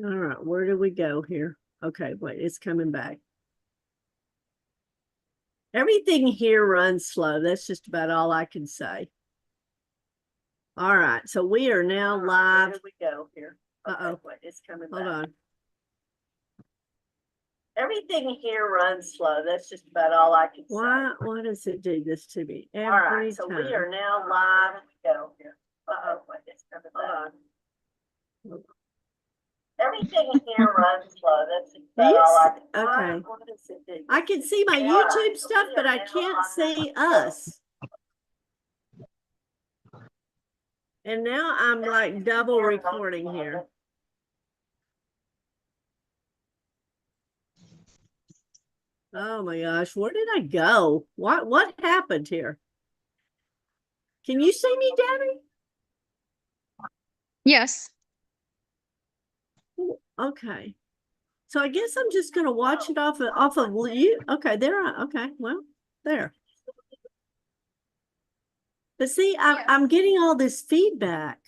All right, where do we go here? Okay, wait, it's coming back. Everything here runs slow. That's just about all I can say. All right, so we are now live. Where do we go here? Uh-oh, wait, it's coming back. Hold on. Everything here runs slow. That's just about all I can say. Why does it do this to me every time? All right, so we are now live. Go here. Uh-oh, wait, it's coming back. Hold on. Everything here runs slow. That's about all I can say. Okay. What does it do? I can see my YouTube stuff, but I can't see us. And now I'm like double recording here. Oh my gosh, where did I go? What happened here? Can you see me, Debbie? Yes. Okay. So I guess I'm just gonna watch it off of you. Okay, there. Okay, well, there. But see, I'm getting all this feedback.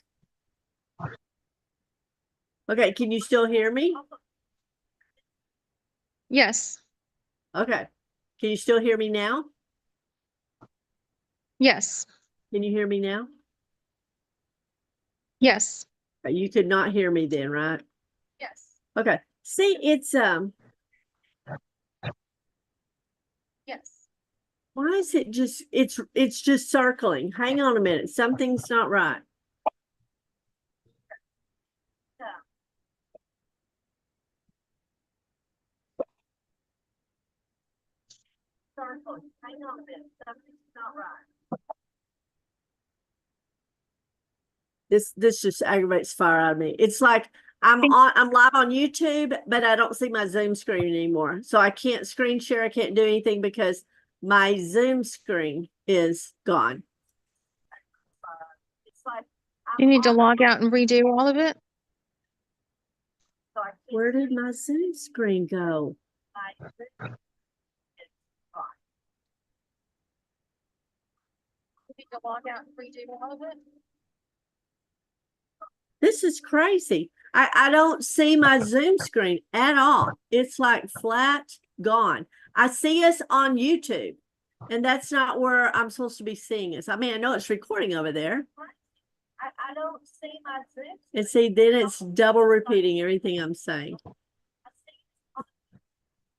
Okay, can you still hear me? Yes. Okay. Can you still hear me now? Yes. Can you hear me now? Yes. You could not hear me then, right? Yes. Okay. See, it's Yes. why is it just it's just circling? Hang on a minute. Something's not right. Circling. Hang on a minute. Something's not right. This just aggravates fire out of me. It's like I'm live on YouTube, but I don't see my Zoom screen anymore. So I can't screen share, I can't do anything because my Zoom screen is gone. It's like You need to log out and redo all of it. Where did my Zoom screen go? You need to log out and redo all of it. This is crazy. I don't see my Zoom screen at all. It's like flat gone. I see us on YouTube, and that's not where I'm supposed to be seeing us. I mean, I know it's recording over there. I don't see my Zoom. And see, then it's double repeating everything I'm saying.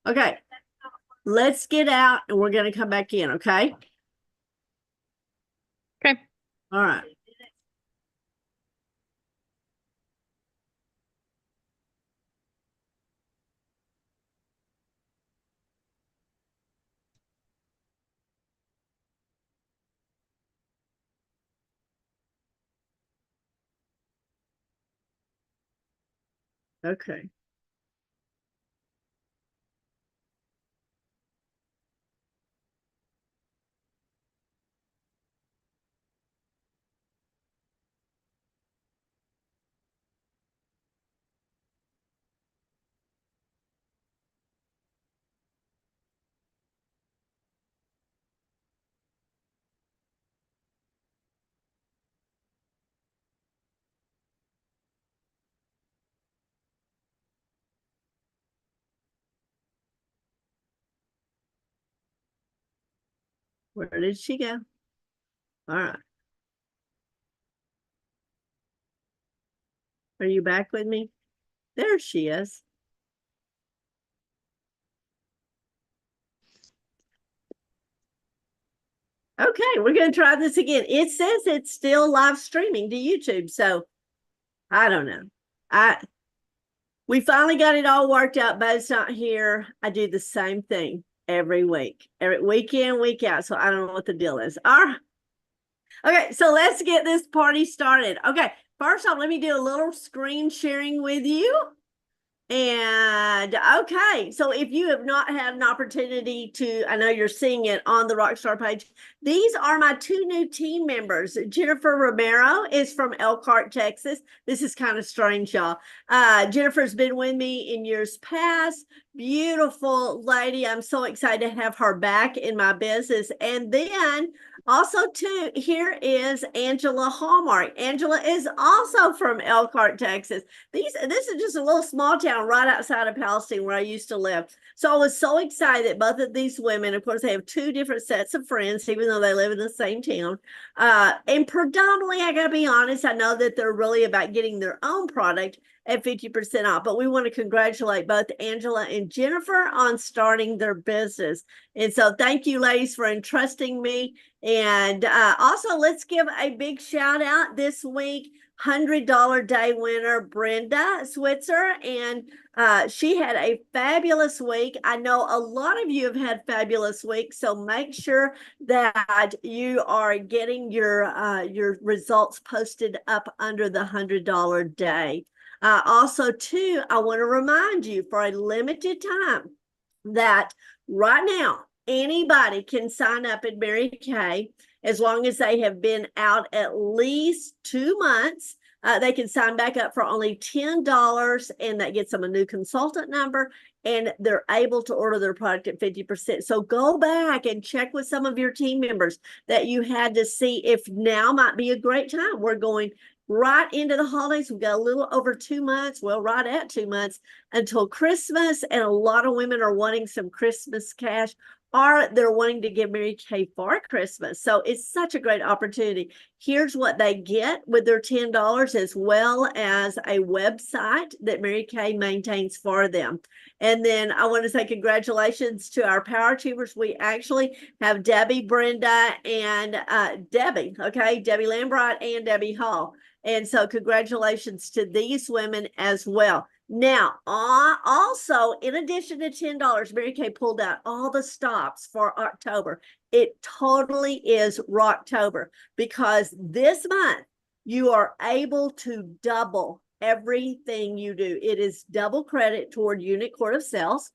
Okay, let's get out, and we're going to come back in, okay? Okay. All right. Okay. Where did she go? All right. Are you back with me? There she is. Okay, we're going to try this again. It says it's still live streaming to YouTube, so I don't know. We finally got it all worked out. Bo's not here. I do the same thing every week, every week in, week out. So I don't know what the deal is. All right. Okay, so let's get this party started. Okay, first off, let me do a little screen sharing with you. And okay, so if you have not had an opportunity to, I know you're seeing it on the Rockstar page. These are my two new team members. Jennifer Romero is from Elkhart, Texas. This is kind of strange, y'all. Jennifer's been with me in years past. Beautiful lady. I'm so excited to have her back in my business. And then Also, too, here is Angela Hallmark. Angela is also from Elkhart, Texas. This is just a little small town right outside of Palestine where I used to live. So I was so excited that both of these women, of course, they have two different sets of friends, even though they live in the same town. And predominantly, I gotta be honest, I know that they're really about getting their own product at 50% off. But we want to congratulate both Angela and Jennifer on starting their business. And so thank you, ladies, for entrusting me. And also, let's give a big shout out this week. $100 day winner Brenda Switzer, and she had a fabulous week. I know a lot of you have had fabulous weeks, so make sure that you are getting your results posted up under the $100 day. Also, too, I want to remind you for a limited time that right now anybody can sign up at Mary Kay as long as they have been out at least 2 months. They can sign back up for only $10, and that gets them a new consultant number, and they're able to order their product at 50%. So go back and check with some of your team members that you had to see if now might be a great time. We're going right into the holidays. We've got a little over 2 months, well, right at 2 months until Christmas. And a lot of women are wanting some Christmas cash, or they're wanting to give Mary Kay for Christmas. So it's such a great opportunity. Here's what they get with their $10, as well as a website that Mary Kay maintains for them. And then I want to say congratulations to our power tubers. We actually have Debbie, Brenda, and Debbie, okay? Debbie Lambright and Debbie Hall. And so congratulations to these women as well. Now, also, in addition to $10, Mary Kay pulled out all the stops for October. It totally is Rocktober, because this month you are able to double everything you do. It is double credit toward unit quart of sales.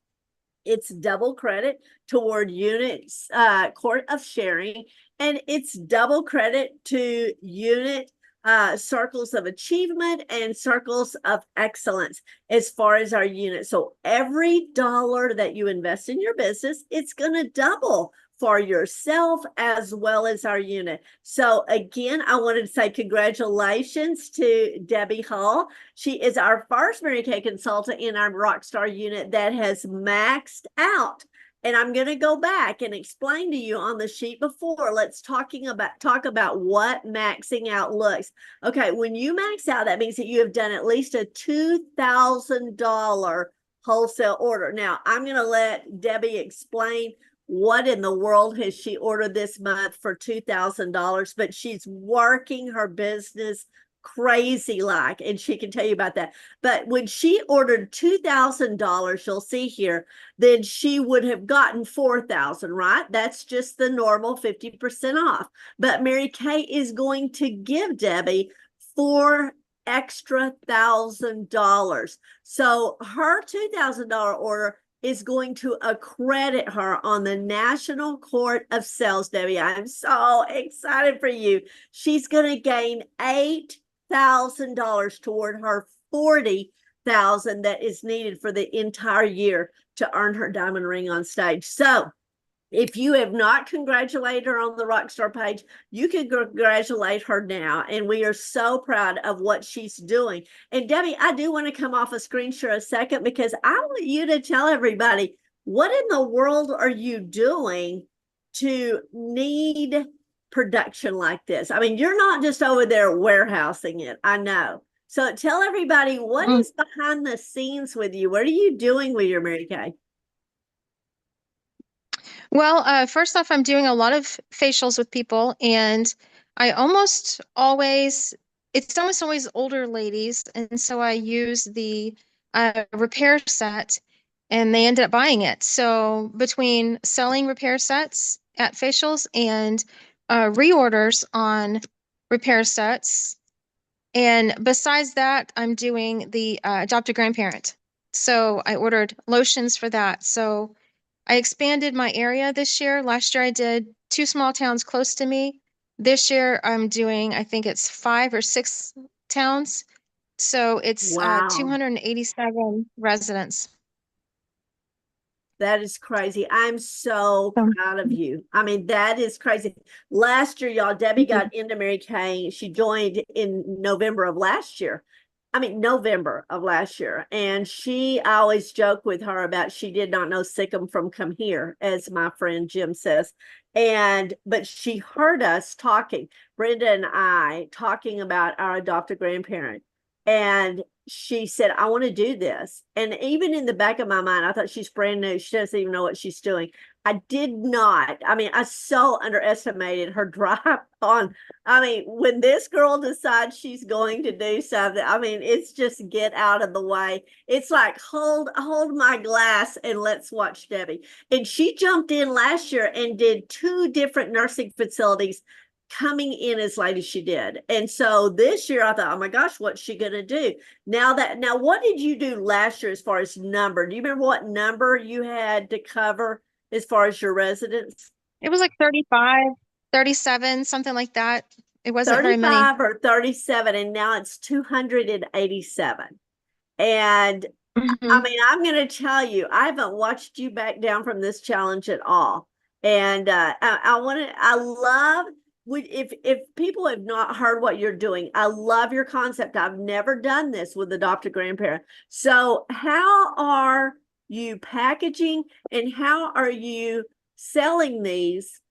It's double credit toward units quart of sharing, and it's double credit to unit circles of achievement and circles of excellence as far as our unit. So every dollar that you invest in your business, it's going to double for yourself as well as our unit. So again, I wanted to say congratulations to Debbie Hall. She is our first Mary Kay consultant in our Rockstar unit that has maxed out. And I'm going to go back and explain to you on the sheet before. Let's talk about what maxing out looks. Okay, when you max out, that means that you have done at least a $2,000 wholesale order. Now, I'm going to let Debbie explain what in the world has she ordered this month for $2,000, but she's working her business crazy like, and she can tell you about that. But when she ordered $2,000, you'll see here, then she would have gotten 4,000, right? That's just the normal 50% off. But Mary Kay is going to give Debbie $4 extra $1,000. So her $2,000 order is going to accredit her on the National Court of Sales, Debbie. I'm so excited for you. She's going to gain $8,000 toward her 40,000 that is needed for the entire year to earn her diamond ring on stage. So if you have not congratulated her on the Rockstar page, you can congratulate her now. And we are so proud of what she's doing. And Debbie, I do want to come off a screen share a second, because I want you to tell everybody, what in the world are you doing to need production like this? I mean, you're not just over there warehousing it, I know. So tell everybody, what is behind the scenes with you? What are you doing with your Mary Kay? Well, first off, I'm doing a lot of facials with people, and I it's almost always older ladies. And so I use the repair set, and they ended up buying it. So between selling repair sets at facials and reorders on repair sets, and besides that, I'm doing the adopt a grandparent. So I ordered lotions for that. So I expanded my area this year. Last year I did 2 small towns close to me. This year I'm doing, I think it's 5 or 6 towns. So it's Wow. 287 residents. That is crazy. I'm so So, proud of you. I mean, that is crazy. Last year, y'all, Debbie mhm. got into Mary Kay. She joined in November of last year. I mean, November of last year. And I always joke with her about she did not know Sikkim from come here, as my friend Jim says. But she heard us talking, Brenda and I talking about our adopted grandparent. And she said, I want to do this. And even in the back of my mind, I thought she's brand new. She doesn't even know what she's doing. I did not. I mean, I so underestimated her drive on. I mean, when this girl decides she's going to do something, I mean, it's just get out of the way. It's like, hold my glass and let's watch Debbie. And she jumped in last year and did 2 different nursing facilities coming in as late as she did. And so this year I thought, oh my gosh, what's she going to do? Now, what did you do last year as far as number? Do you remember what number you had to cover as far as your residents? It was like 35, 37, something like that. It wasn't very many. 35 or 37, and now it's 287. And I Mhm. mean, I'm going to tell you, I haven't watched you back down from this challenge at all. And I love, if people have not heard what you're doing, I love your concept. I've never done this with adopted grandparent. So how are you packaging and how are you selling these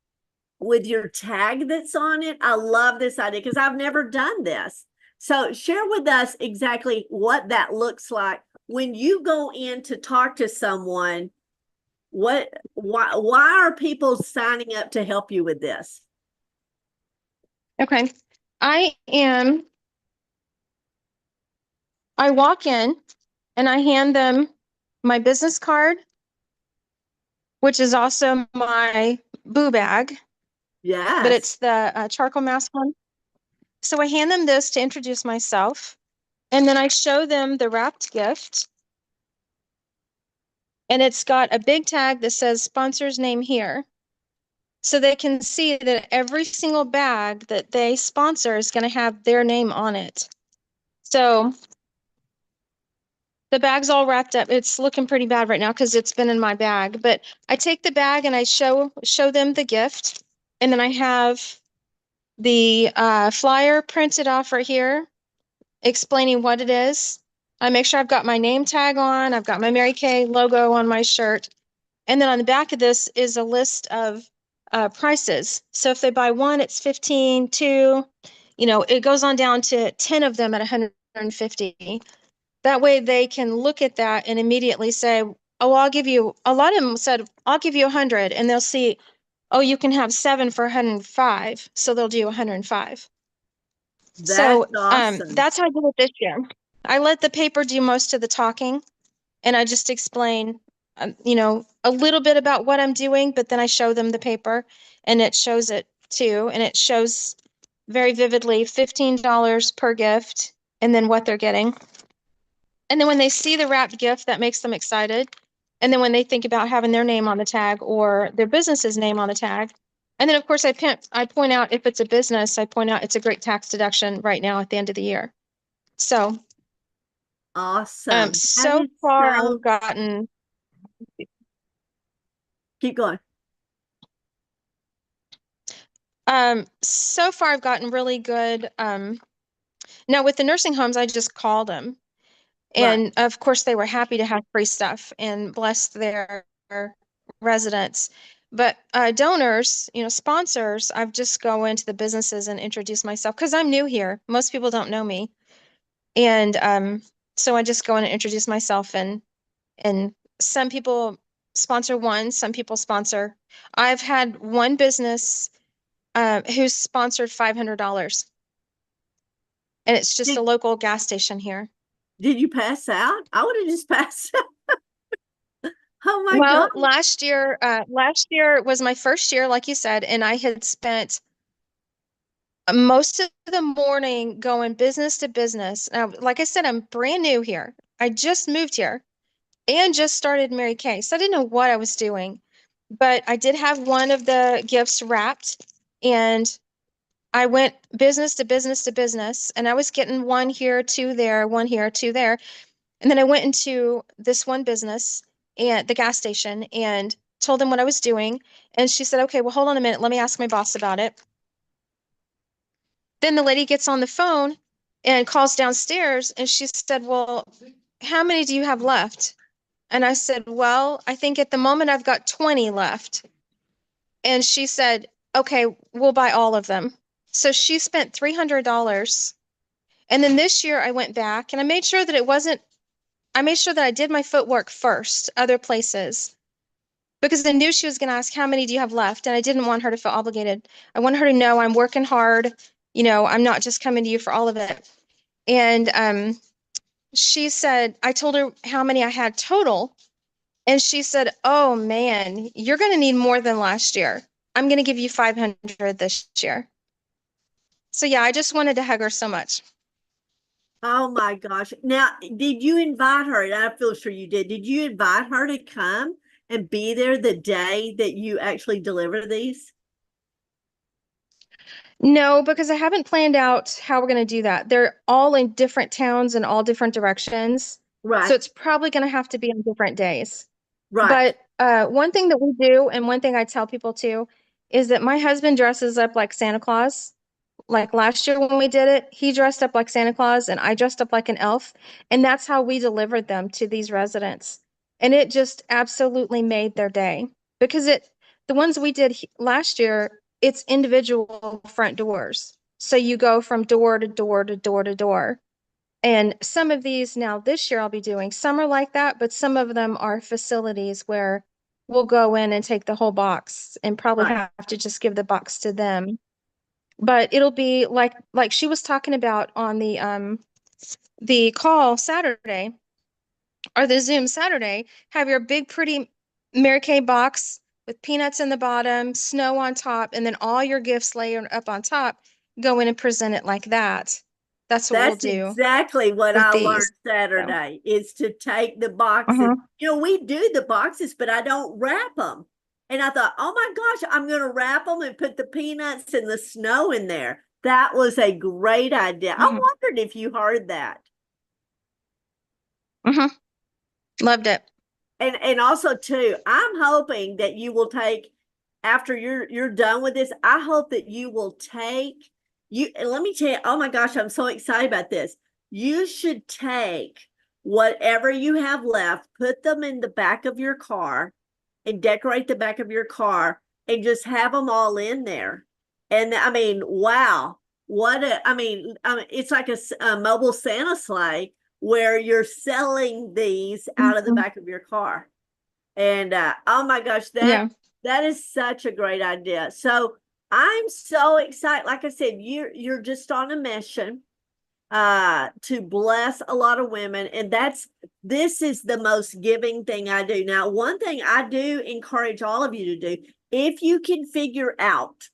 with your tag that's on it? I love this idea because I've never done this. So share with us exactly what that looks like when you go in to talk to someone. Why are people signing up to help you with this? Okay. I am, I walk in and I hand them my business card, which is also my boo bag, but Yes. it's the charcoal mask one. So I hand them this to introduce myself, and then I show them the wrapped gift, and it's got a big tag that says sponsor's name here. So they can see that every single bag that they sponsor is going to have their name on it. So the bag's all wrapped up. It's looking pretty bad right now because it's been in my bag. But I take the bag and I show them the gift, and then I have the flyer printed off right here, explaining what it is. I make sure I've got my name tag on. I've got my Mary Kay logo on my shirt, and then on the back of this is a list of prices. So if they buy one, it's 15, two, it goes on down to 10 of them at 150. That way they can look at that and immediately say, oh, I'll give you, a lot of them said, I'll give you 100. And they'll see, oh, you can have 7 for 105. So they'll do 105. That's So awesome. that's how I do it this year. I let the paper do most of the talking, and I just explain, a little bit about what I'm doing, but then I show them the paper and it shows it too. And it shows very vividly $15 per gift and then what they're getting. And then when they see the wrapped gift, that makes them excited. And then when they think about having their name on the tag or their business's name on the tag, and then of course I point out if it's a business, I point out it's a great tax deduction right now at the end of the year. So, Awesome. That so is far so, I've gotten, keep going. so far I've gotten really good. Now with the nursing homes, I just called them. Right. And of course, they were happy to have free stuff and bless their residents. But donors, sponsors, I've just go into the businesses and introduce myself because I'm new here. Most people don't know me. And so I just go in and introduce myself, and some people sponsor one, some people sponsor. I've had one business who's sponsored $500, and it's just a Did, local gas station here. did you pass out? I would have just passed out. Oh my God. Well, last year was my first year, like you said, and I had spent most of the morning going business to business. Now, like I said, I'm brand new here. I just moved here and just started Mary Kay, so I didn't know what I was doing. But I did have one of the gifts wrapped, and I went business to business to business, and I was getting one here, two there, one here, two there. And then I went into this one business and the gas station and told them what I was doing. And she said, okay, well, hold on a minute. Let me ask my boss about it. Then the lady gets on the phone and calls downstairs and she said, well, how many do you have left? And I said, well, I think at the moment I've got 20 left. And she said, okay, we'll buy all of them. So she spent $300. And then this year I went back and I made sure that I made sure that I did my footwork first, other places, because I knew she was going to ask, how many do you have left? And I didn't want her to feel obligated. I wanted her to know I'm working hard. You know, I'm not just coming to you for all of it. And she said, I told her how many I had total. And she said, oh man, you're going to need more than last year. I'm going to give you 500 this year. So yeah, I just wanted to hug her so much. Oh my gosh. Now, did you invite her? And I feel sure you did. Did you invite her to come and be there the day that you actually deliver these? No, because I haven't planned out how we're going to do that. They're all in different towns and all different directions. So Right, it's probably going to have to be on different days. right. But one thing that we do, and one thing I tell people too, is that my husband dresses up like Santa Claus. Like last year when we did it, he dressed up like Santa Claus and I dressed up like an elf. And that's how we delivered them to these residents. And it just absolutely made their day because the ones we did last year, it's individual front doors. So you go from door to door to door to door. And some of these now this year I'll be doing, some are like that, but some of them are facilities where we'll go in and take the whole box and probably Right. have to just give the box to them. But it'll be like she was talking about on the call Saturday or the Zoom Saturday, have your big pretty Mary Kay box with peanuts in the bottom, snow on top, and then all your gifts layered up on top. Go in and present it like that. That's what we'll That's do exactly what with I learned these. So, Saturday is to take the boxes. uh-huh. We do the boxes, but I don't wrap them. And I thought, oh my gosh, I'm going to wrap them and put the peanuts and the snow in there. That was a great idea. I Uh-huh. wondered if you heard that. Uh-huh. Loved it. And also too, I'm hoping that you will take after you're done with this. I hope that you will take you and let me tell you, oh my gosh, I'm so excited about this. You should take whatever you have left, put them in the back of your car and decorate the back of your car and just have them all in there. And I mean, wow, it's like a mobile Santa sleigh where you're selling these out of the Mhm. back of your car. And oh my gosh, Yeah. that is such a great idea. So I'm so excited. Like I said, you're just on a mission to bless a lot of women, and this is the most giving thing I do. Now, one thing I do encourage all of you to do, if you can figure out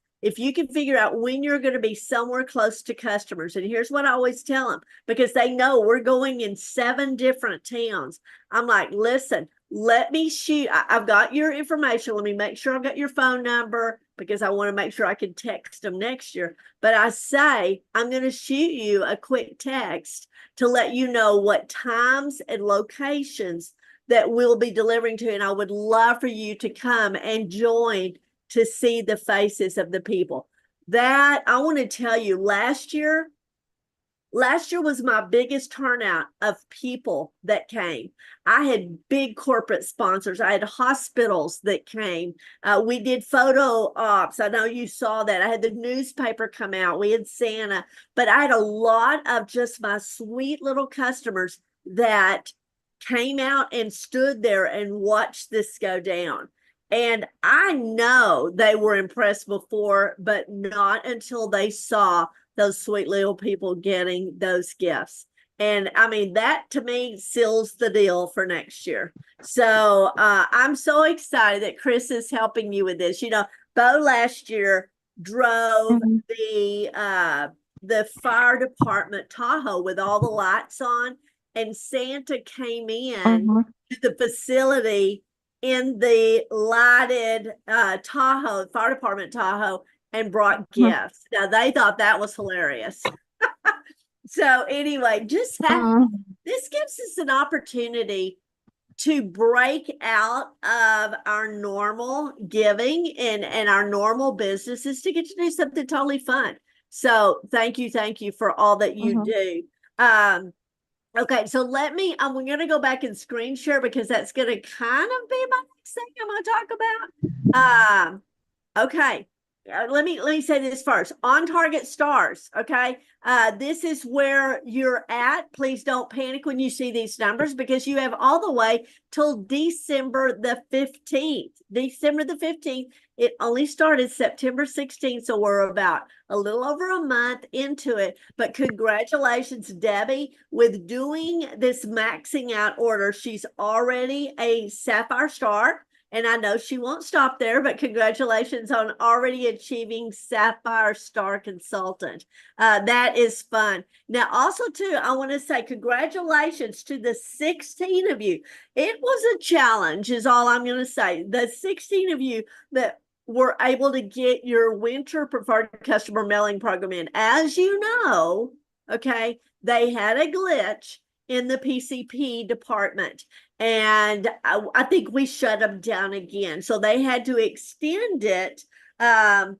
when you're going to be somewhere close to customers, and here's what I always tell them, because they know we're going in 7 different towns. I'm like, listen, let me shoot. I've got your information. Let me make sure I've got your phone number because I want to make sure I can text them next year. But I say, I'm going to shoot you a quick text to let you know what times and locations that we'll be delivering to. And I would love for you to come and join to see the faces of the people. That I want to tell you, last year was my biggest turnout of people that came. I had big corporate sponsors. I had hospitals that came. We did photo ops. I know you saw that. I had the newspaper come out. We had Santa, but I had a lot of just my sweet little customers that came out and stood there and watched this go down. And I know they were impressed before, but not until they saw those sweet little people getting those gifts. And I mean, that to me seals the deal for next year. So I'm so excited that Chris is helping you with this. Bo last year drove Mhm. the fire department Tahoe with all the lights on, and Santa came in Uh-huh. to the facility in the lighted Tahoe, fire department Tahoe, and brought Uh-huh. gifts. Now they thought that was hilarious. So anyway, Uh-huh. this gives us an opportunity to break out of our normal giving and our normal businesses to get to do something totally fun. So thank you for all that you Mhm. do. Okay, so we're gonna go back and screen share because that's gonna kind of be my next thing I'm gonna talk about. Okay. Let me say this first. On target stars. Okay. This is where you're at. Please don't panic when you see these numbers because you have all the way till December the 15th. December the 15th. It only started September 16th, so we're about a little over a month into it. But congratulations, Debbie, with doing this maxing out order. She's already a Sapphire Star. And I know she won't stop there, but congratulations on already achieving Sapphire Star Consultant. That is fun. Now, also, too, I want to say congratulations to the 16 of you. It was a challenge, is all I'm going to say. The 16 of you that were able to get your winter preferred customer mailing program in. As you know, okay, they had a glitch in the PCP department. And I think we shut them down again. So they had to extend it. I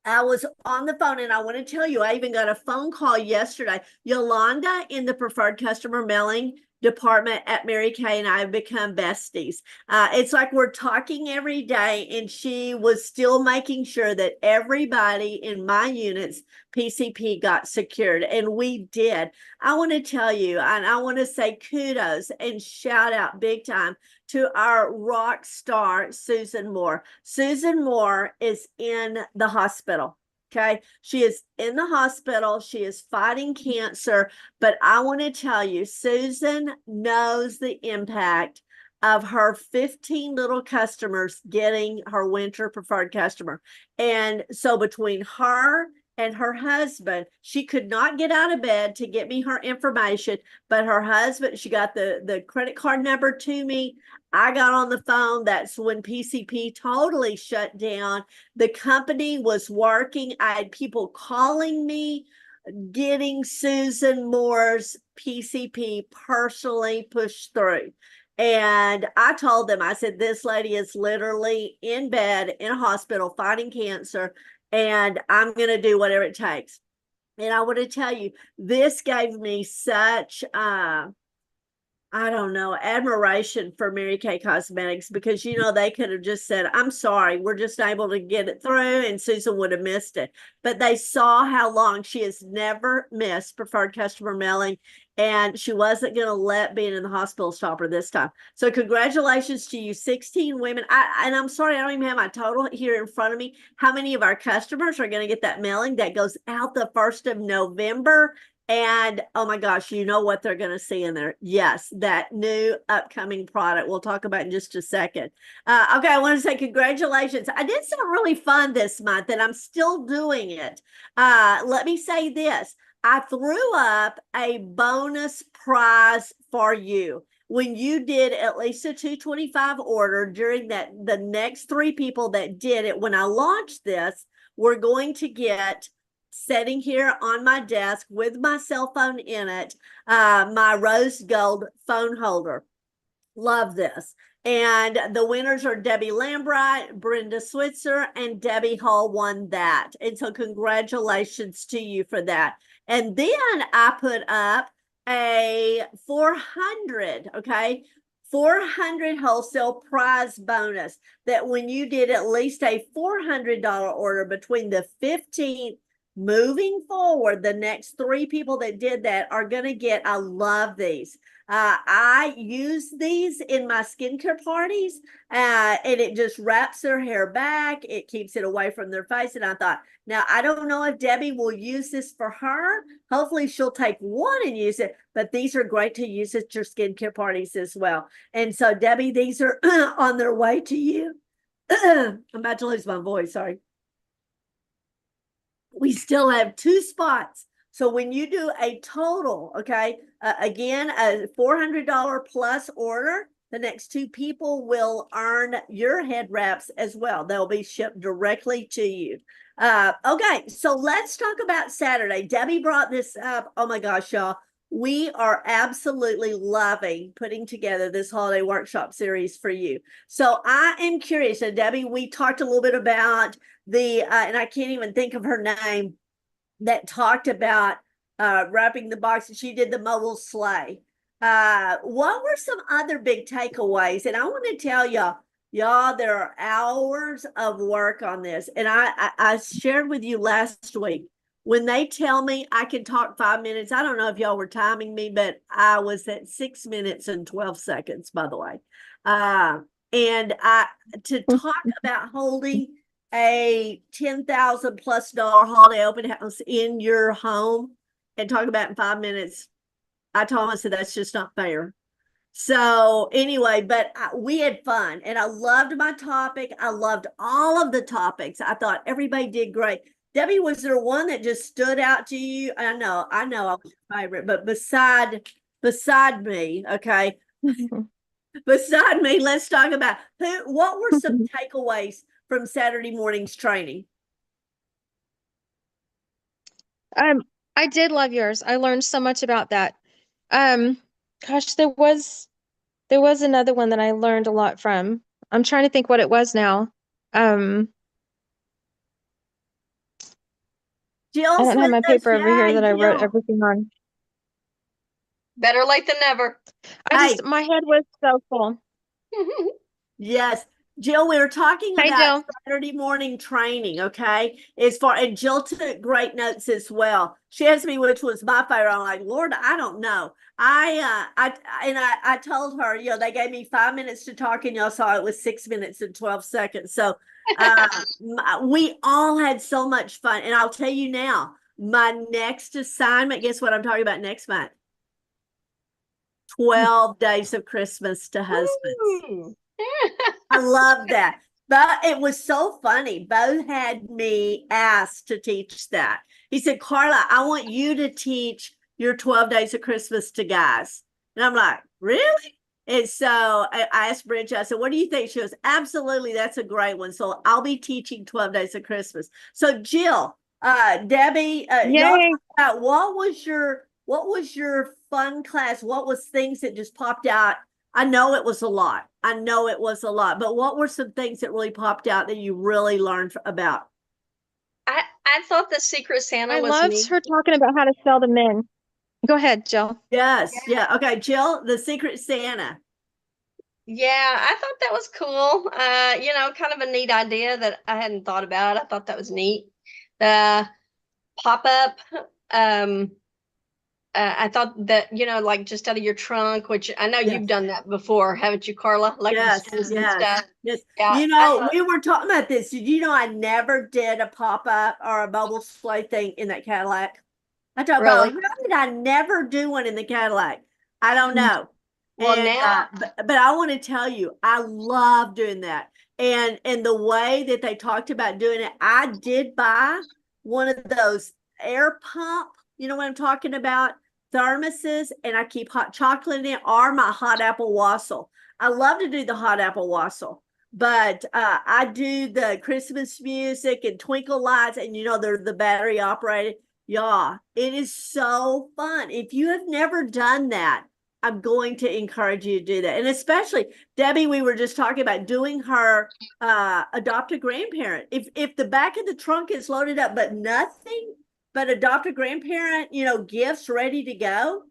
was on the phone and I want to tell you, I even got a phone call yesterday. Yolanda in the preferred customer mailing department at Mary Kay and I have become besties. It's like we're talking every day, and she was still making sure that everybody in my units PCP got secured, and we did. I want to tell you, and I want to say kudos and shout out big time to our rock star, Susan Moore. Susan Moore is in the hospital. Okay. She is in the hospital. She is fighting cancer. But I want to tell you, Susan knows the impact of her 15 little customers getting her winter preferred customer. And so between her and her husband, she could not get out of bed to get me her information, but her husband, she got the credit card number to me. I got on the phone. That's when PCP totally shut down. The company was working. I had people calling me, getting Susan Moore's PCP personally pushed through. And I told them, I said, this lady is literally in bed in a hospital fighting cancer, and I'm going to do whatever it takes. And I want to tell you, this gave me such I don't know, admiration for Mary Kay Cosmetics, because, they could have just said, I'm sorry, we're just able to get it through, and Susan would have missed it. But they saw how long she has never missed preferred customer mailing, and she wasn't going to let being in the hospital stop her this time. So congratulations to you, 16 women. And I'm sorry, I don't even have my total here in front of me. How many of our customers are going to get that mailing that goes out the 1st of November? And oh my gosh, you know what they're going to see in there. Yes, that new upcoming product we'll talk about in just a second. Okay, I want to say congratulations. I did something really fun this month and I'm still doing it. Let me say this. I threw up a bonus prize for you. When you did at least a 225 order during the next 3 people that did it, when I launched this, we're going to get, sitting here on my desk with my cell phone in it, my rose gold phone holder. Love this. And the winners are Debbie Lambright, Brenda Switzer, and Debbie Hall won that. And so congratulations to you for that. And then I put up a 400, okay? 400 wholesale prize bonus that when you did at least a $400 order between the 15th moving forward, the next 3 people that did that are going to get, I love these. I use these in my skincare parties, and it just wraps their hair back. It keeps it away from their face. And I thought, now I don't know if Debbie will use this for her. Hopefully she'll take one and use it, but these are great to use at your skincare parties as well. And so Debbie, these are on their way to you. I'm about to lose my voice. Sorry. We still have 2 spots. So when you do a total, okay, again, a $400 plus order, the next 2 people will earn your head wraps as well. They'll be shipped directly to you. Okay, so let's talk about Saturday. Debbie brought this up. Oh my gosh, y'all. we are absolutely loving putting together this holiday workshop series for you. So I am curious, and Debbie, we talked a little bit about and I can't even think of her name, that talked about wrapping the box, and she did the mobile sleigh. What were some other big takeaways? And I want to tell y'all, there are hours of work on this. And I shared with you last week, when they tell me I can talk 5 minutes, I don't know if y'all were timing me, but I was at 6 minutes and 12 seconds, by the way. And to talk about holding a $10,000+ holiday open house in your home and talk about it in 5 minutes, I told him, I said, that's just not fair. So anyway, but we had fun, and I loved my topic. I loved all of the topics. I thought everybody did great. Debbie, was there one that just stood out to you? I know I was your favorite, but beside me, okay, beside me, let's talk about what were some takeaways from Saturday morning's training? I did love yours. I learned so much about that. Gosh, there was another one that I learned a lot from. I'm trying to think what it was now. Jill, I don't have my paper over here that I wrote Jill. everything on. Better late than never. My head was so full. Yes. Jill, we were talking Hey, about Jill. Saturday morning training, okay? And Jill took great notes as well. She asked me which was my favorite. I'm like, Lord, I don't know. I told her, they gave me 5 minutes to talk, and y'all saw it was 6 minutes and 12 seconds. So we all had so much fun. And I'll tell you now, my next assignment, guess what I'm talking about next month? 12 days of Christmas to husbands. I love that. But it was so funny. Bo had me asked to teach that. He said, Carla, I want you to teach your 12 days of Christmas to guys. And I'm like, really? And so I asked Bridget, I said, what do you think? She goes, absolutely, that's a great one. So I'll be teaching 12 days of Christmas. So Jill, Debbie, y'all talk about what was your fun class? What was things that just popped out? I know it was a lot. But what were some things that really popped out that you really learned about? I thought the Secret Santa I was loved neat. her talking about how to sell the men. Go ahead, Jill. Yes. Yeah. Okay, Jill, the Secret Santa. Yeah, I thought that was cool. Kind of a neat idea that I hadn't thought about. I thought that was neat. The pop-up, I thought that, like just out of your trunk, which I know you've done that before, haven't you, Carla? Like Yes. the schools and stuff. Yes. Yeah, we were talking about this. Did you know I never did a pop-up or a mobile display thing in that Cadillac? I thought, Really? how did I never do one in the Cadillac? I don't know. Well, And, now, but I want to tell you, I love doing that. And the way that they talked about doing it, I did buy one of those air pump, you know what I'm talking about, thermoses, and I keep hot chocolate in it, or my hot apple wassail. I love to do the hot apple wassail, but I do the Christmas music and twinkle lights, and they're the battery operated. Yeah, it is so fun. If you have never done that, I'm going to encourage you to do that. And especially Debbie, we were just talking about doing her adopt a grandparent. If the back of the trunk is loaded up, but nothing but adopt a grandparent, gifts ready to go.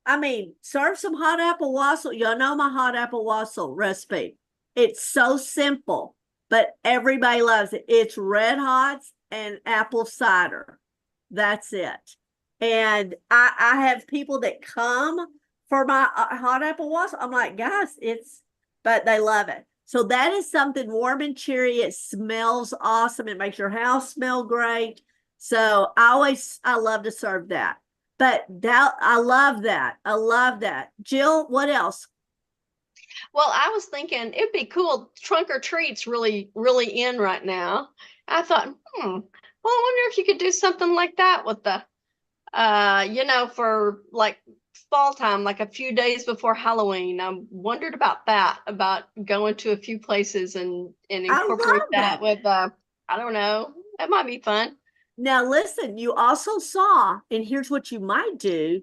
I mean, serve some hot apple wassail. Y'all know my hot apple wassail recipe. It's so simple, but everybody loves it. It's red hots and apple cider. That's it. And I have people that come for my hot apple wassail. I'm like, guys, but they love it. So that is something warm and cheery. It smells awesome. It makes your house smell great. So I love to serve that. But I love that. I love that. Jill, what else? Well, I was thinking it'd be cool. Trunk or treat's really, really in right now. I thought, well, I wonder if you could do something like that with the, for like fall time, like a few days before Halloween. I wondered about that, about going to a few places and incorporate that with, I don't know, that might be fun. Now, listen, you also saw, and here's what you might do,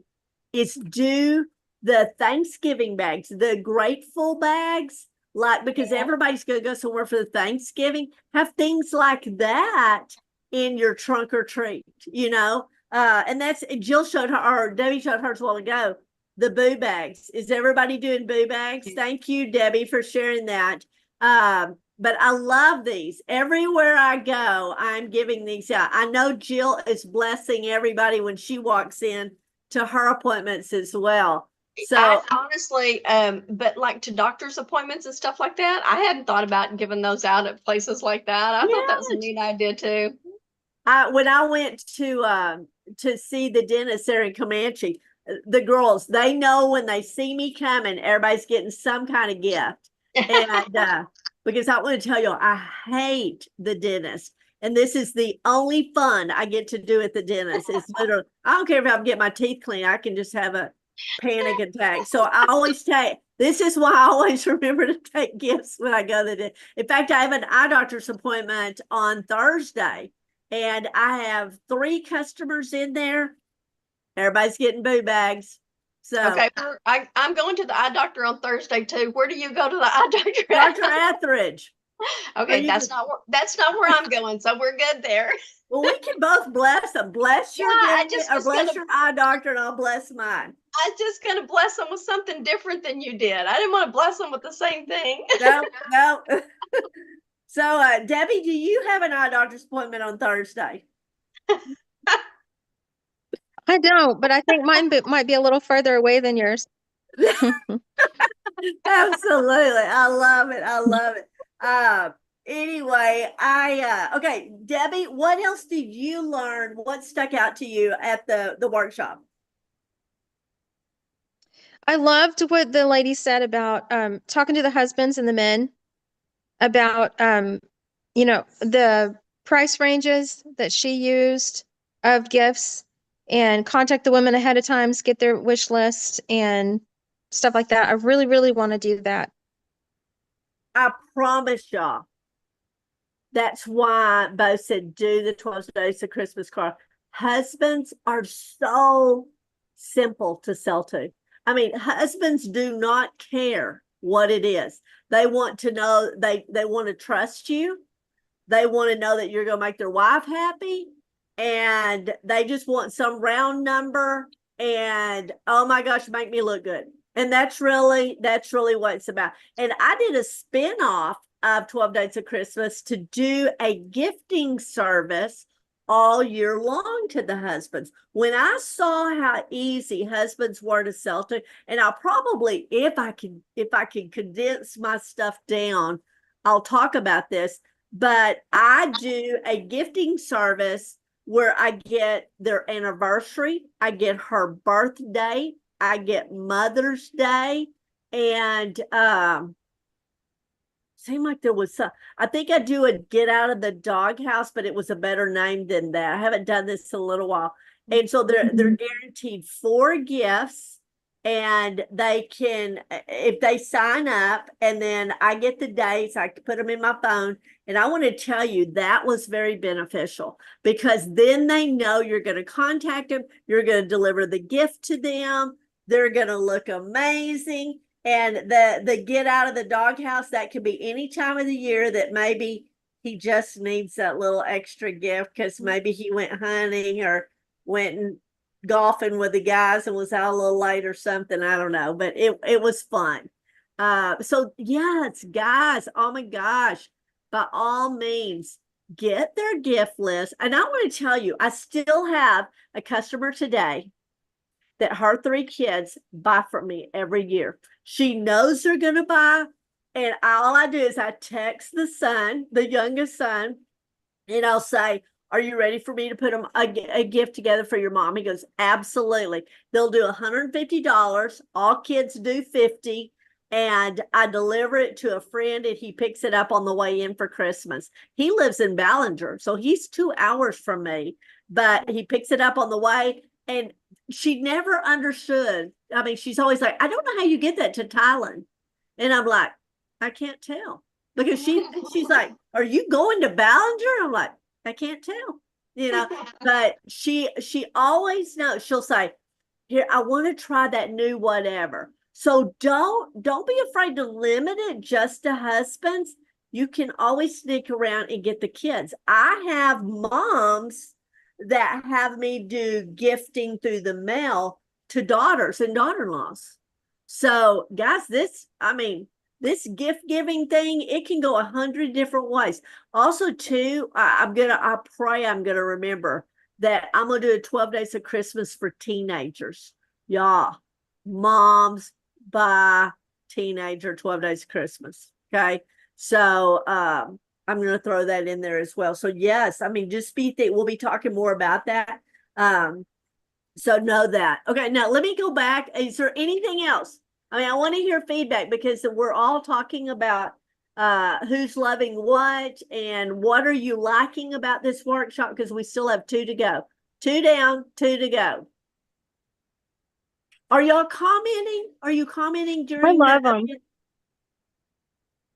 is do the Thanksgiving bags, the grateful bags, like, because everybody's going to go somewhere for the Thanksgiving, have things like that in your trunk or treat, you know? And that's, Jill showed her, or Debbie showed hers a while ago, the boo bags. Is everybody doing boo bags? Thank you, Debbie, for sharing that. But I love these. Everywhere I go, I'm giving these out. I know Jill is blessing everybody when she walks in to her appointments as well. So I honestly, but like to doctor's appointments and stuff like that, I hadn't thought about giving those out at places like that. I thought that was a neat idea too. when I went to see the dentist there in Comanche, the girls, they know when they see me coming, everybody's getting some kind of gift. And because I want to tell you, I hate the dentist. And this is the only fun I get to do at the dentist. It's literally, I don't care if I'm getting my teeth clean, I can just have a panic attack. So I always this is why I always remember to take gifts when I go to the dentist. In fact, I have an eye doctor's appointment on Thursday, and I have 3 customers in there. Everybody's getting boo bags. So okay, I'm going to the eye doctor on Thursday too. Where do you go to the eye doctor? Dr. Etheridge. Okay, that's not where I'm going, so we're good there. Well, we can both bless them. Bless your dentist, or bless your eye doctor, and I'll bless mine. I was just gonna bless them with something different than you did. I didn't want to bless them with the same thing. No. So, Debbie, do you have an eye doctor's appointment on Thursday? I don't, but I think mine might be a little further away than yours. Absolutely. I love it. I love it. Anyway, okay, Debbie, what else did you learn? What stuck out to you at the workshop? I loved what the lady said about talking to the husbands and the men about the price ranges that she used of gifts, and contact the women ahead of time, get their wish list and stuff like that. I really, really want to do that. I promise y'all. That's why Bo said, do the 12 days of Christmas card. Husbands are so simple to sell to. I mean, husbands do not care what it is. They want to know, they want to trust you. They want to know that you're going to make their wife happy. And they just want some round number. And oh my gosh, make me look good. And that's really what it's about. And I did a spin-off of 12 Days of Christmas to do a gifting service all year long to the husbands. When I saw how easy husbands were to sell to, and I'll probably, if I can condense my stuff down, I'll talk about this, but I do a gifting service where I get their anniversary, I get her birthday, I get Mother's Day, and seemed like there was some, I think I do a get out of the doghouse, but it was a better name than that. I haven't done this in a little while. And so they're guaranteed 4 gifts, and they can, if they sign up, and then I get the dates, I can put them in my phone. And I want to tell you, that was very beneficial, because then they know you're going to contact them, you're going to deliver the gift to them, they're going to look amazing. And the get out of the doghouse, that could be any time of the year that maybe he just needs that little extra gift, because maybe he went hunting or went golfing with the guys and was out a little late or something. I don't know, but it was fun. So yes, guys, oh my gosh, by all means, get their gift list. And I want to tell you, I still have a customer today that her 3 kids buy from me every year. She knows they're going to buy. And all I do is I text the son, the youngest son, and I'll say, are you ready for me to put a gift together for your mom? He goes, absolutely. They'll do $150. All kids do $50. And I deliver it to a friend, and he picks it up on the way in for Christmas. He lives in Ballinger, so he's 2 hours from me, but he picks it up on the way. And she never understood. I mean, she's always like, I don't know how you get that to Thailand. And I'm like, I can't tell. Because she's like, are you going to Ballinger? I'm like, I can't tell, but she always knows. She'll say, here, I want to try that new whatever. So don't be afraid to limit it just to husbands. You can always sneak around and get the kids. I have moms that have me do gifting through the mail to daughters and daughter-in-laws. So guys, this gift giving thing, it can go 100 different ways. Also, too, I pray I'm gonna remember that I'm gonna do a 12 days of Christmas for teenagers. Y'all, moms buy teenager 12 days of Christmas. Okay. So I'm gonna throw that in there as well. So yes, just we'll be talking more about that. So know that. Okay, now let me go back. Is there anything else? I want to hear feedback because we're all talking about who's loving what and what are you liking about this workshop, because we still have 2 to go. 2 down, 2 to go. Are y'all commenting? Are you commenting during love them.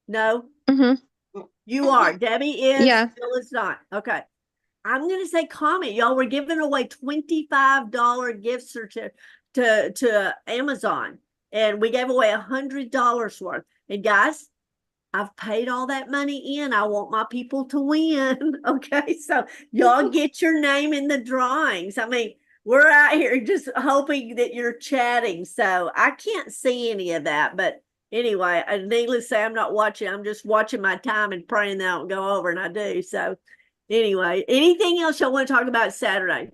No? Mm-hmm. You are. Debbie is. Yeah. Phil is not. Okay. I'm going to say comment. Y'all, we're giving away $25 gift certificate to Amazon. And we gave away $100 worth. And guys, I've paid all that money in. I want my people to win. Okay. So y'all get your name in the drawings. We're out here just hoping that you're chatting. So I can't see any of that. But anyway, needless to say, I'm not watching. I'm just watching my time and praying that I don't go over, and I do. So anyway, anything else y'all want to talk about Saturday?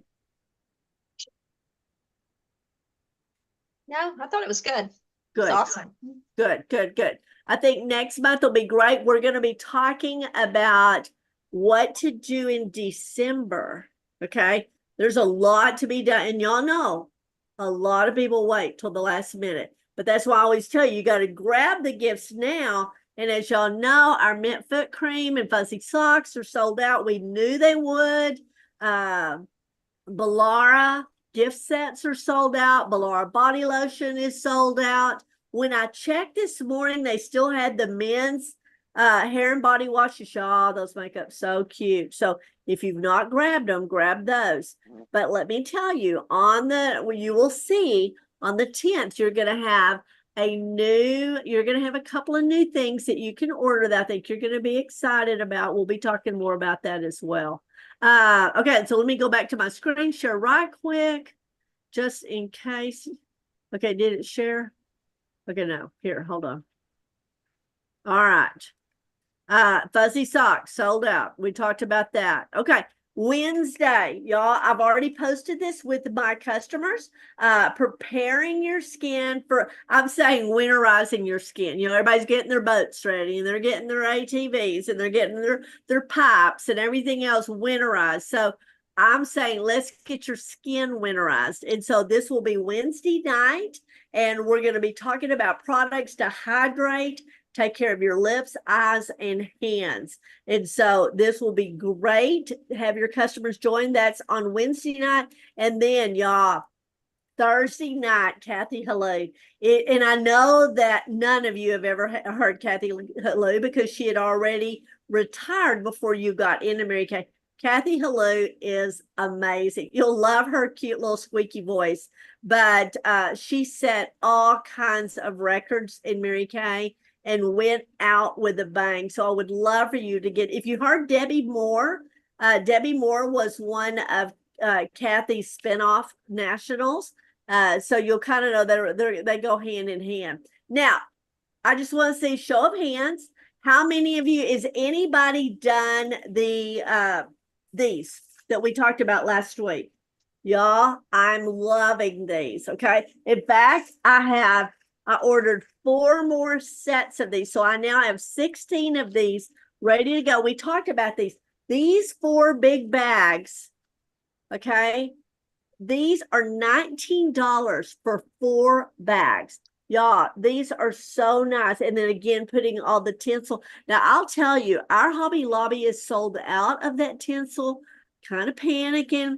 No, I thought it was good. Good. It's awesome. Good. I think next month will be great. We're going to be talking about what to do in December. Okay. There's a lot to be done. And y'all know a lot of people wait till the last minute. But that's why I always tell you got to grab the gifts now. And as y'all know, our mint foot cream and fuzzy socks are sold out. We knew they would. Balara gift sets are sold out. Balara body lotion is sold out. When I checked this morning, they still had the men's hair and body washes. Y'all, those make up so cute. So if you've not grabbed them, grab those. But let me tell you, you will see on the 10th, you're going to have a couple of new things that you can order that I think you're going to be excited about. We'll be talking more about that as well. Okay, so let me go back to my screen share right quick, just in case. Okay, did it share? Okay, no, here, hold on. All right. Fuzzy socks sold out. We talked about that. Okay. Wednesday, y'all, I've already posted this with my customers. Preparing your skin I'm saying winterizing your skin. Everybody's getting their boats ready and they're getting their ATVs and they're getting their pipes and everything else winterized. So I'm saying let's get your skin winterized. And so this will be Wednesday night, and we're going to be talking about products to hydrate, take care of your lips, eyes, and hands. And so this will be great. Have your customers join. That's on Wednesday night. And then, y'all, Thursday night, Kathy Halou. And I know that none of you have ever heard Kathy Halou because she had already retired before you got into Mary Kay. Kathy Halou is amazing. You'll love her cute little squeaky voice. But she set all kinds of records in Mary Kay and went out with a bang. So I would love for you to if you heard Debbie Moore was one of Kathy's spinoff nationals. So you'll kind of know they go hand in hand. Now, I just want to say show of hands. How many of you, is anybody done these that we talked about last week? Y'all, I'm loving these. Okay. In fact, I ordered 4 more sets of these. So I now have 16 of these ready to go. We talked about these 4 big bags. Okay. These are $19 for 4 bags. Y'all, these are so nice. And then again, putting all the tinsel. Now, I'll tell you, our Hobby Lobby is sold out of that tinsel. Kind of panicking,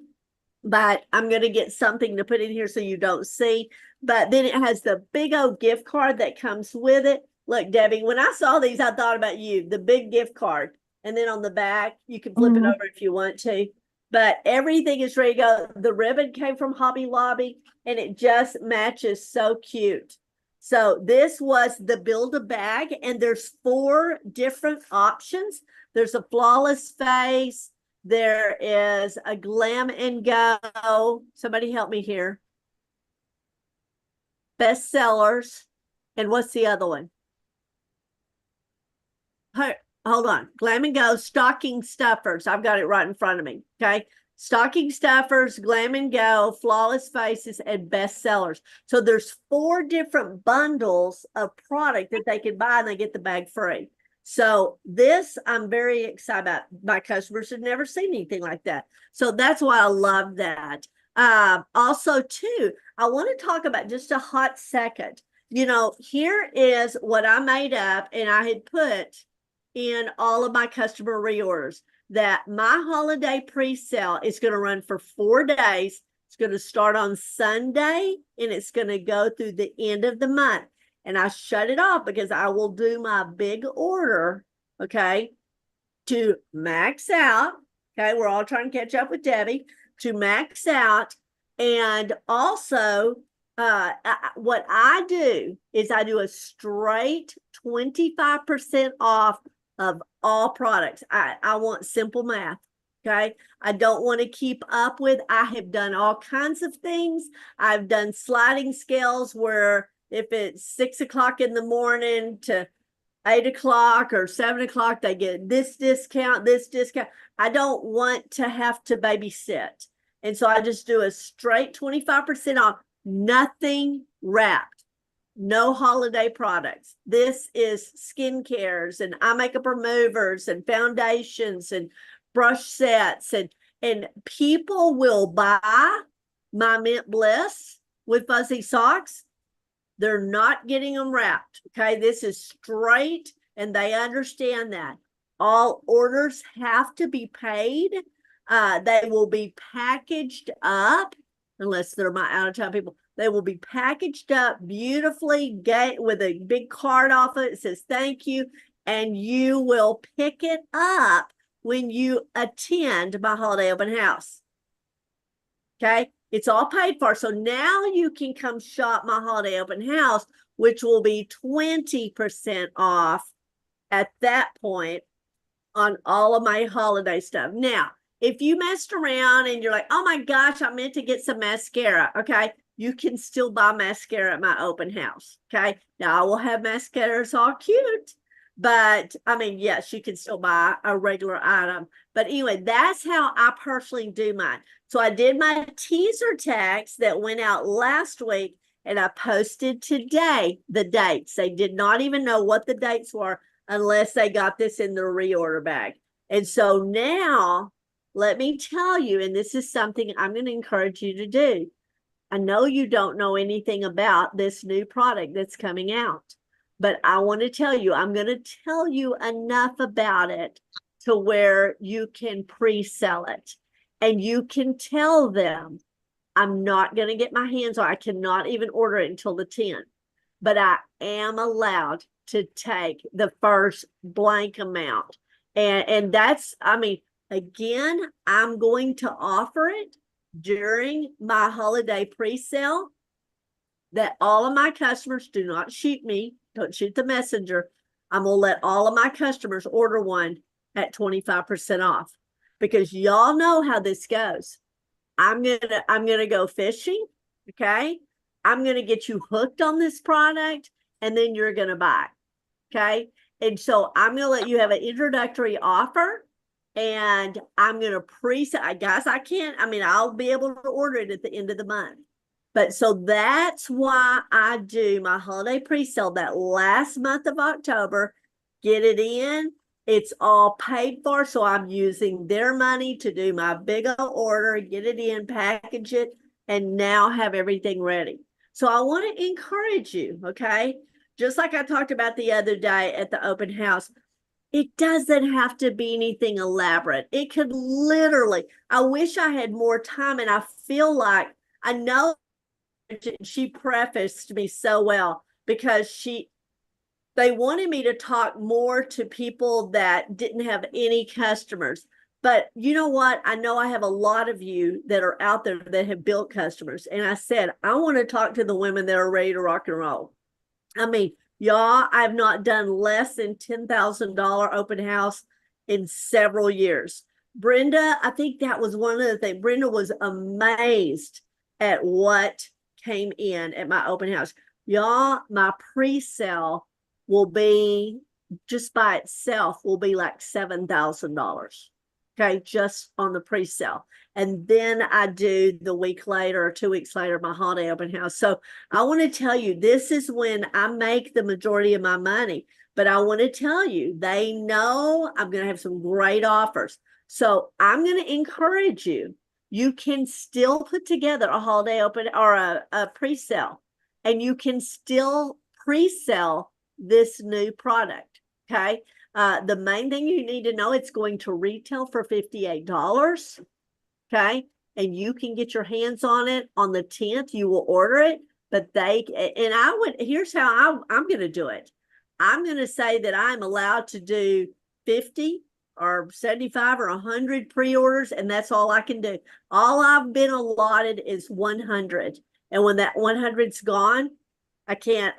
but I'm going to get something to put in here so you don't see. But then it has the big old gift card that comes with it. Look, Debbie, when I saw these, I thought about you, the big gift card. And then on the back, you can flip it over if you want to. but everything is ready to go. The ribbon came from Hobby Lobby and it just matches so cute. So this was the Build-A-Bag, and there's 4 different options. There's a Flawless Face. There is a Glam and Go. Somebody help me here. Best Sellers. And what's the other one? Hold on. Glam and Go, Stocking Stuffers. I've got it right in front of me. Okay. Stocking Stuffers, Glam and Go, Flawless Faces, and Best Sellers. So there's 4 different bundles of product that they can buy, and they get the bag free. So this I'm very excited about. My customers have never seen anything like that. So that's why I love that. Also too, I want to talk about just a hot second. You know, here is what I made up, and I had put in all of my customer reorders, that my holiday pre-sale is going to run for 4 days. It's going to start on Sunday and it's going to go through the end of the month. And I shut it off because I will do my big order, okay, to max out. Okay, we're all trying to catch up with Debbie, to max out. And also, what I do is I do a straight 25% off of all products. I want simple math. Okay. I don't want to keep up with. I have done all kinds of things. I've done sliding scales where if it's 6 o'clock in the morning to 8 o'clock or 7 o'clock, they get this discount, this discount. I don't want to have to babysit. And so I just do a straight 25% off, nothing wrapped. No holiday products. This is skincares and eye makeup removers and foundations and brush sets, and people will buy my Mint Bliss with fuzzy socks. They're not getting them wrapped. Okay, this is straight, and they understand that. All orders have to be paid. They will be packaged up, unless they're my out-of-town people. They will be packaged up beautifully with a big card off it. It says thank you, and you will pick it up when you attend my holiday open house. Okay, it's all paid for. So now you can come shop my holiday open house, which will be 20% off at that point on all of my holiday stuff. Now, if you messed around and you're like, oh my gosh, I meant to get some mascara. Okay, you can still buy mascara at my open house. Okay, now I will have mascaras all cute, but I mean, yes, you can still buy a regular item. But anyway, that's how I personally do mine. So I did my teaser tags that went out last week, and I posted today the dates. They did not even know what the dates were unless they got this in their reorder bag. And so now, let me tell you, and this is something I'm going to encourage you to do. I know you don't know anything about this new product that's coming out, but I want to tell you, I'm going to tell you enough about it to where you can pre-sell it. And you can tell them, I'm not going to get my hands on it. I cannot even order it until the 10th, but I am allowed to take the first blank amount. And that's, I mean, again, I'm going to offer it during my holiday pre-sale, that all of my customers do not shoot me, don't shoot the messenger. I'm going to let all of my customers order one at 25% off, because y'all know how this goes. I'm going to go fishing. Okay. I'm going to get you hooked on this product, and then you're going to buy. Okay. And so I'm going to let you have an introductory offer, and I'm going to pre-sell. Guys, I'll be able to order it at the end of the month. But so that's why I do my holiday pre-sale that last month of October, get it in. It's all paid for. So I'm using their money to do my big old order, get it in, package it, and now have everything ready. So I want to encourage you, okay? Just like I talked about the other day at the open house, it doesn't have to be anything elaborate. It could literally, I wish I had more time, and I feel like, I know she prefaced me so well, because they wanted me to talk more to people that didn't have any customers. But you know what? I know I have a lot of you that are out there that have built customers. And I said, I want to talk to the women that are ready to rock and roll. I mean, y'all, I've not done less than $10,000 open house in several years. Brenda, I think that was one of the things. Brenda was amazed at what came in at my open house. Y'all, my pre-sale will be just by itself will be like $7,000. Okay, just on the pre-sale. And then I do the week later or 2 weeks later, my holiday open house. So I want to tell you, this is when I make the majority of my money. But I want to tell you, they know I'm going to have some great offers. So I'm going to encourage you. You can still put together a holiday open or a pre-sale, and you can still pre-sell this new product. Okay. The main thing you need to know, it's going to retail for $58. Okay. And you can get your hands on it on the 10th. You will order it, but here's how I'm going to do it. I'm going to say that I'm allowed to do 50 or 75 or 100 pre-orders, and that's all I can do. All I've been allotted is 100. And when that 100's gone, I can't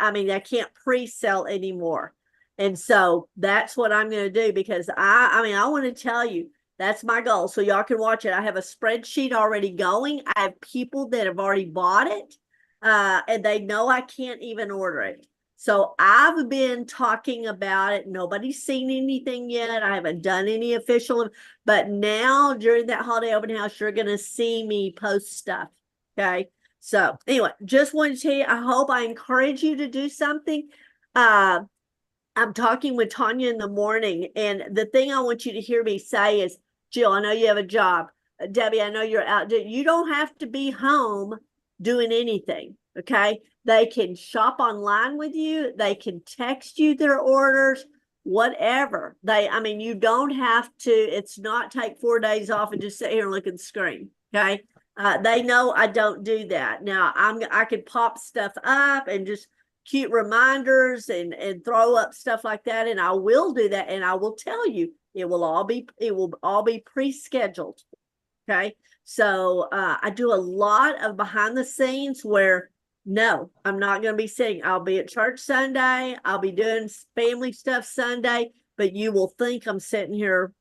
pre-sell anymore. And so that's what I'm going to do, because I want to tell you, that's my goal. So y'all can watch it. I have a spreadsheet already going. I have people that have already bought it, and they know I can't even order it. So I've been talking about it. Nobody's seen anything yet. I haven't done any official, but now during that holiday open house, you're going to see me post stuff. Okay. So anyway, just wanted to tell you, I hope I encourage you to do something. I'm talking with Tanya in the morning, and the thing I want you to hear me say is, Jill, I know you have a job. Debbie, I know you're out. You don't have to be home doing anything. Okay. They can shop online with you. They can text you their orders, whatever. You don't have to, it's not take 4 days off and just sit here and look at the screen. Okay. They know I don't do that. Now I could pop stuff up and just cute reminders and throw up stuff like that. And I will do that. And I will tell you, it will all be pre-scheduled. Okay. So I do a lot of behind the scenes where, no, I'm not going to be sitting. I'll be at church Sunday. I'll be doing family stuff Sunday, but you will think I'm sitting here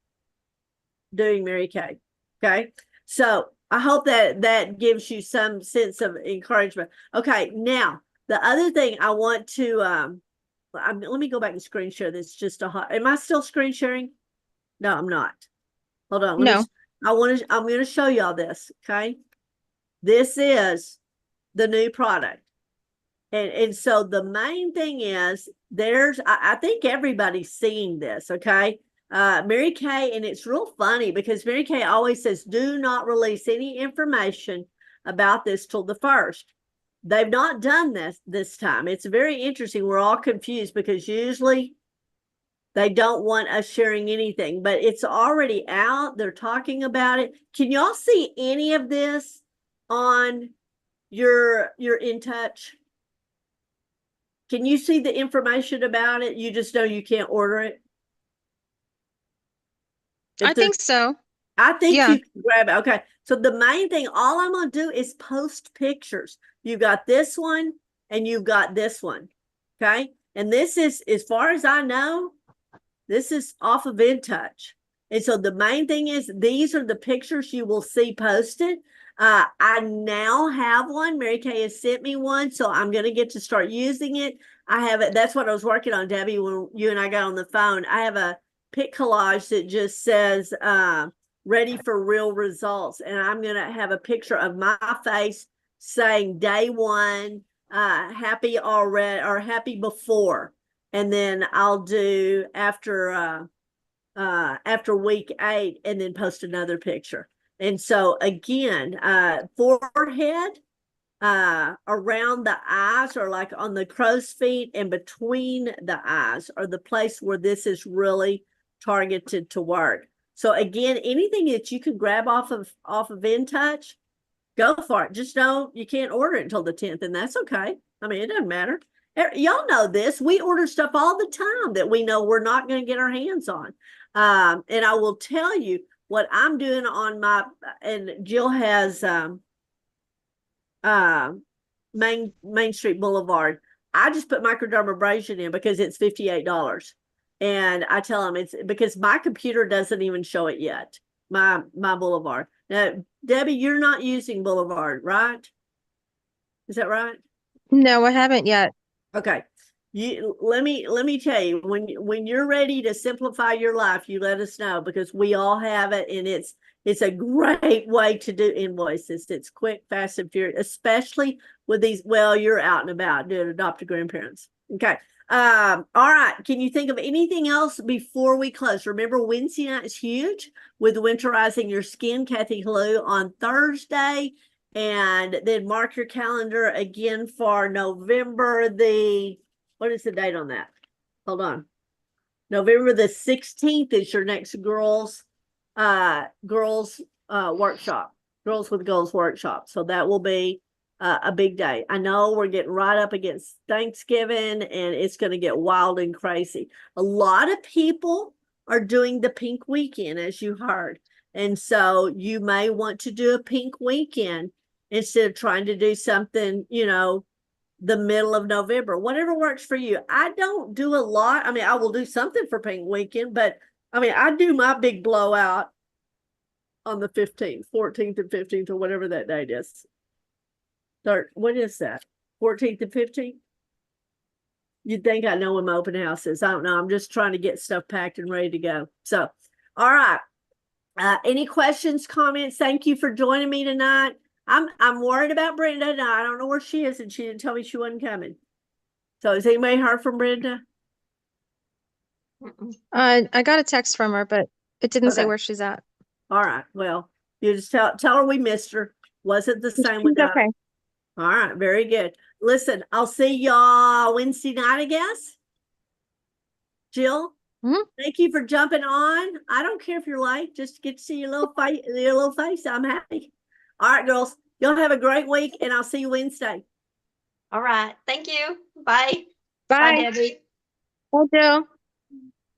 doing Mary Kay. Okay. So I hope that gives you some sense of encouragement. Okay. Now, the other thing I want to, let me go back and screen share this. Am I still screen sharing? No, I'm not. Hold on. No. I'm going to show y'all this. Okay. This is the new product. And so the main thing is I think everybody's seeing this. Okay. Mary Kay, and it's real funny because Mary Kay always says, do not release any information about this till the 1st. They've not done this time. It's very interesting. We're all confused because usually they don't want us sharing anything, but it's already out. They're talking about it. Can y'all see any of this on your InTouch? Can you see the information about it? You just know you can't order it? I think so. I think Yeah. you can grab it. Okay. So the main thing, all I'm going to do is post pictures. You got this one and you've got this one. Okay. And this is, as far as I know, this is off of InTouch. And so the main thing is, these are the pictures you will see posted. I now have one. Mary Kay has sent me one, so I'm going to get to start using it. I have it. That's what I was working on, Debbie, when you and I got on the phone. I have a pic collage that just says, ready for real results. And I'm going to have a picture of my face saying day 1, happy already, or happy before. And then I'll do after week 8, and then post another picture. And so again, forehead, around the eyes, or like on the crow's feet and between the eyes, are the place where this is really targeted to work. So again, anything that you can grab off of InTouch, go for it. Just know you can't order it until the 10th, and that's okay. I mean, it doesn't matter. Y'all know this. We order stuff all the time that we know we're not going to get our hands on. And I will tell you, what I'm doing on my, and Jill has, Main Street Boulevard. I just put microdermabrasion in because it's $58. And I tell them it's because my computer doesn't even show it yet. My Boulevard. Now, Debbie, you're not using Boulevard, right? Is that right? No, I haven't yet. Okay. Let me tell you, when you're ready to simplify your life, you let us know because we all have it, and it's a great way to do invoices. It's quick, fast, and furious, especially with these. Well, you're out and about doing adopted grandparents. Okay. All right. Can you think of anything else before we close? Remember, Wednesday night is huge with Winterizing Your Skin, Kathy Halou on Thursday. And then mark your calendar again for November what is the date on that? Hold on. November the 16th is your next girls workshop, Girls with Goals workshop. So that will be a big day. I know we're getting right up against Thanksgiving and it's going to get wild and crazy. A lot of people are doing the pink weekend, as you heard. And so you may want to do a pink weekend instead of trying to do something, the middle of November, whatever works for you. I don't do a lot. I mean, I will do something for pink weekend, but I mean, I do my big blowout on the 15th, 14th and 15th or whatever that date is. What is that? 14th and 15th? You'd think I know when my open house is. I don't know. I'm just trying to get stuff packed and ready to go. So, all right. Any questions, comments? Thank you for joining me tonight. I'm worried about Brenda. Now, I don't know where she is, and she didn't tell me she wasn't coming. So has anybody heard from Brenda? I got a text from her, but it didn't say Okay. where she's at. All right. Well, you just tell her we missed her. Wasn't the same with us. Okay. All right. Very good. Listen, I'll see y'all Wednesday night, I guess. Jill, thank you for jumping on. I don't care if you're late. Just to get to see your little face. I'm happy. All right, girls. Y'all have a great week, and I'll see you Wednesday. All right. Thank you. Bye. Bye. Bye, Debbie. Bye, Jill.